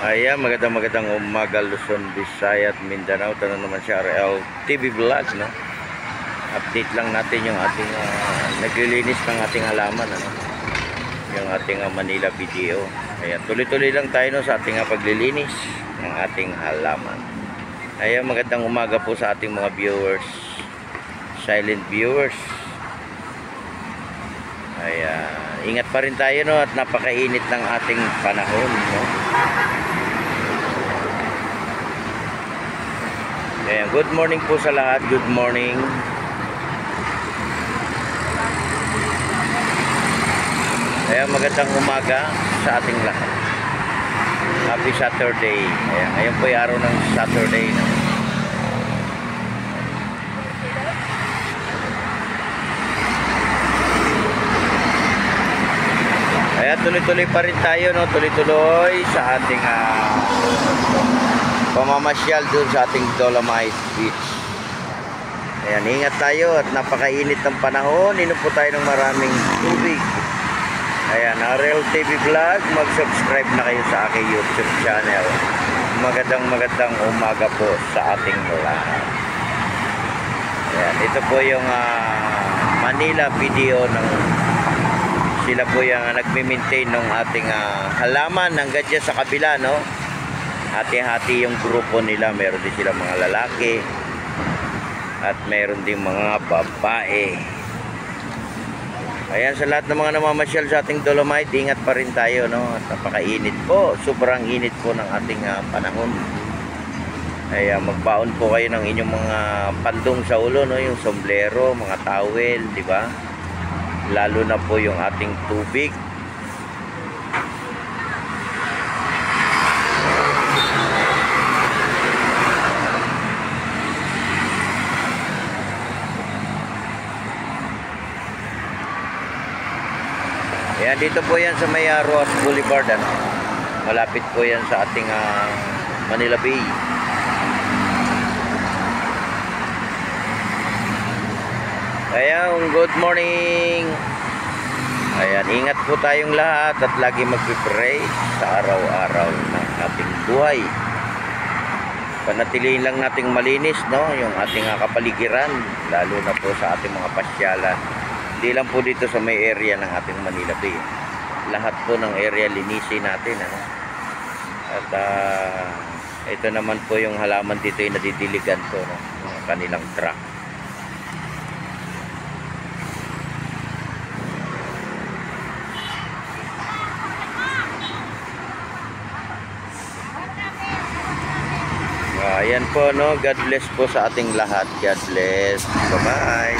Ayan, magandang umaga Luzon, Visayas at Mindanao. Tanong naman si RL TV Vlog, no? Update lang natin yung ating naglilinis ng ating halaman, ano? Yung ating Manila video. Ayan, tuloy-tuloy lang tayo, no, sa ating paglilinis ng ating halaman. Ayan, magandang umaga po sa ating mga viewers, silent viewers. Ayan, ingat pa rin tayo, no, at napakainit ng ating panahon, no? Ayan, good morning po sa lahat. Good morning. Ayan, magandang umaga sa ating lahat. Happy Saturday. Ayan, ngayon po yung araw ng Saturday, no? Ayan, tuloy-tuloy pa rin tayo, no? Tuloy-tuloy sa ating pamamasyal dun sa ating Dolomite Beach. Ayan, ingat tayo at napakainit ng panahon. Inom po tayo ng maraming tubig. Ayan, RL TV Vlog, mag-subscribe na kayo sa aking YouTube channel. Magandang umaga po sa ating lahat. Ayan, ito po yung Manila video ng sila po yung nagme-maintain ng ating halaman hanggang dyan sa kabila, no? Hati-hati yung grupo nila. Meron din sila mga lalaki at meron din mga babae. Ayan, sa lahat ng mga namamasyal sa ating Dolomite, ingat pa rin tayo, no? At napakainit po, sobrang init po ng ating panahon. Ayan, magbaon po kayo ng inyong mga pandong sa ulo, no? Yung sombrero, mga towel, di ba? Lalo na po yung ating tubig. Ayan, dito po yan sa may Roas Boulevard, ano? Malapit po yan sa ating Manila Bay. Ayan, good morning. Ayan, ingat po tayong lahat at lagi magpipray sa araw-araw ng ating buhay. Panatilihin lang nating malinis, no, yung ating kapaligiran, lalo na po sa ating mga pasyalan. Hindi lang po dito sa may area ng ating Manila Bay. Lahat po ng area linisin natin, ano? At ito naman po yung halaman dito yung nadidiligan po, no, ng kanilang truck. Ayan po, no. God bless po sa ating lahat. God bless. Bye-bye.